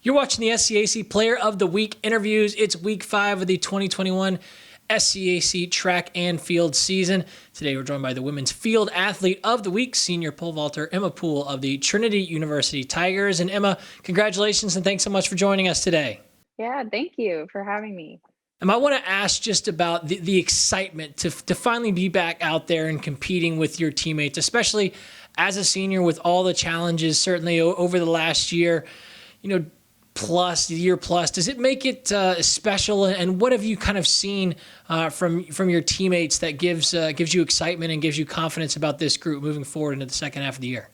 You're watching the SCAC Player of the Week interviews. It's week 5 of the 2021 SCAC track and field season. Today we're joined by the Women's Field Athlete of the Week, senior pole vaulter Emma Poole of the Trinity University Tigers. And Emma, congratulations and thanks so much for joining us today. Yeah, thank you for having me. I want to ask just about the excitement to finally be back out there and competing with your teammates, especially as a senior with all the challenges certainly over the last year, the year plus. Does it make it special? And what have you kind of seen from your teammates that gives you excitement and gives you confidence about this group moving forward into the second half of the year?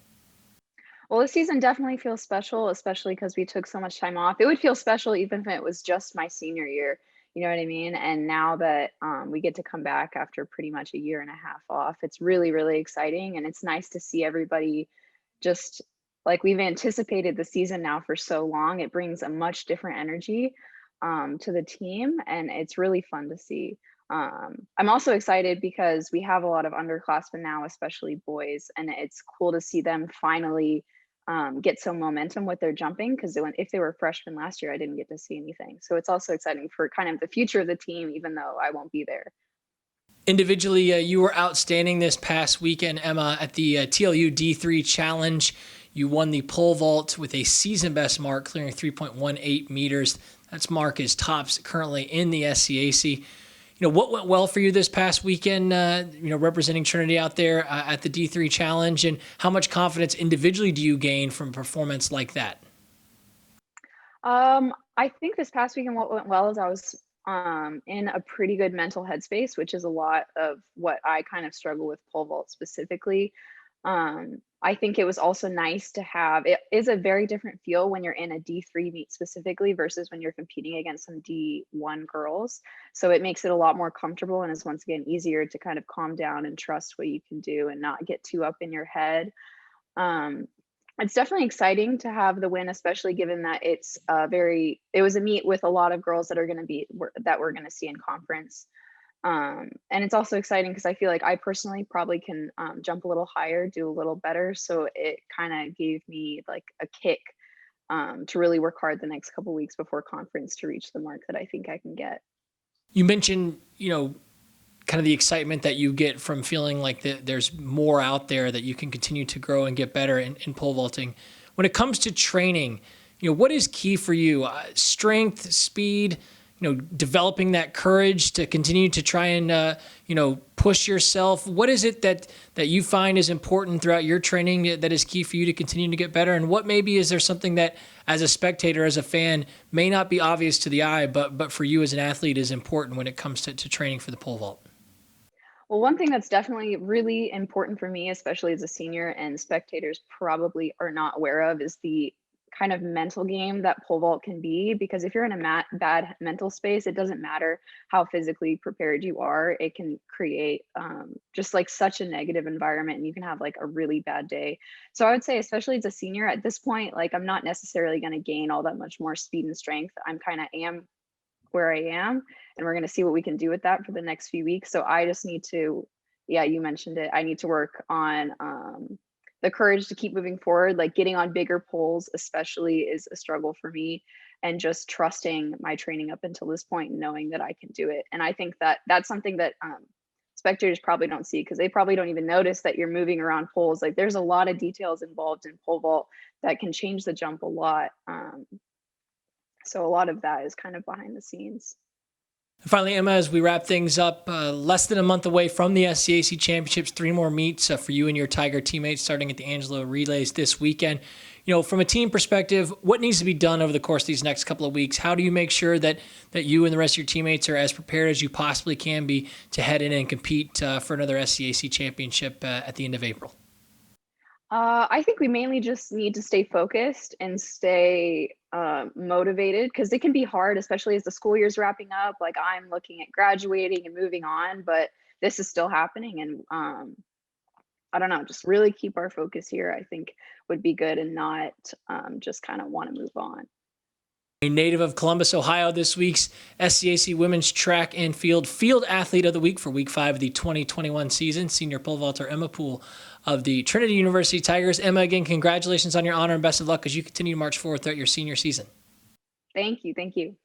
Well, this season definitely feels special, especially because we took so much time off. It would feel special even if it was just my senior year. You know what I mean? And now that we get to come back after pretty much a year and a half off, it's really, really exciting. And it's nice to see everybody just like we've anticipated the season now for so long. It brings a much different energy to the team, and it's really fun to see. I'm also excited because we have a lot of underclassmen now, especially boys, and it's cool to see them finally get some momentum with their jumping, because if they were freshmen last year, I didn't get to see anything. So it's also exciting for kind of the future of the team, even though I won't be there. Individually, you were outstanding this past weekend, Emma, at the TLU D3 Challenge. You won the pole vault with a season best mark, clearing 3.18 meters. That's mark is tops currently in the SCAC. What went well for you this past weekend, representing Trinity out there at the D3 Challenge, and how much confidence individually do you gain from a performance like that? I think this past weekend what went well is I was in a pretty good mental headspace, which is a lot of what I kind of struggle with pole vault specifically. I think it was also nice to have, it is a very different feel when you're in a D3 meet specifically versus when you're competing against some D1 girls. So it makes it a lot more comfortable, and is once again easier to kind of calm down and trust what you can do and not get too up in your head. It's definitely exciting to have the win, especially given that it was a meet with a lot of girls that we're going to see in conference. And it's also exciting because I feel like I personally probably can jump a little higher, do a little better. So it kind of gave me like a kick to really work hard the next couple weeks before conference to reach the mark that I think I can get. You mentioned, kind of the excitement that you get from feeling like there's more out there that you can continue to grow and get better in pole vaulting. When it comes to training, what is key for you? Strength, speed, developing that courage to continue to try and, push yourself. What is it that you find is important throughout your training that is key for you to continue to get better? And what maybe is there something that as a spectator, as a fan, may not be obvious to the eye, but for you as an athlete is important when it comes to training for the pole vault? Well, one thing that's definitely really important for me, especially as a senior, and spectators probably are not aware of, is the kind of mental game that pole vault can be. Because if you're in a bad mental space, it doesn't matter how physically prepared you are, it can create just like such a negative environment, and you can have like a really bad day. So I would say, especially as a senior at this point, like I'm not necessarily going to gain all that much more speed and strength. I'm kind of am where I am, and we're going to see what we can do with that for the next few weeks. So I just need to, yeah, you mentioned it, I need to work on the courage to keep moving forward. Like getting on bigger poles especially is a struggle for me, and just trusting my training up until this point and knowing that I can do it. And I think that that's something that spectators probably don't see, because they probably don't even notice that you're moving around poles. Like there's a lot of details involved in pole vault that can change the jump a lot. So a lot of that is kind of behind the scenes. Finally, Emma, as we wrap things up, less than a month away from the SCAC Championships, 3 more meets for you and your Tiger teammates starting at the Angelo Relays this weekend. From a team perspective, what needs to be done over the course of these next couple of weeks? How do you make sure that you and the rest of your teammates are as prepared as you possibly can be to head in and compete for another SCAC Championship at the end of April? I think we mainly just need to stay focused and stay motivated, because it can be hard, especially as the school year's wrapping up. Like I'm looking at graduating and moving on, but this is still happening. And I don't know, just really keep our focus here, I think would be good, and not just kind of want to move on. A native of Columbus, Ohio, this week's SCAC Women's Track and Field Athlete of the Week for Week 5 of the 2021 season, senior pole vaulter Emma Poole of the Trinity University Tigers. Emma, again, congratulations on your honor and best of luck as you continue to march forward throughout your senior season. Thank you. Thank you.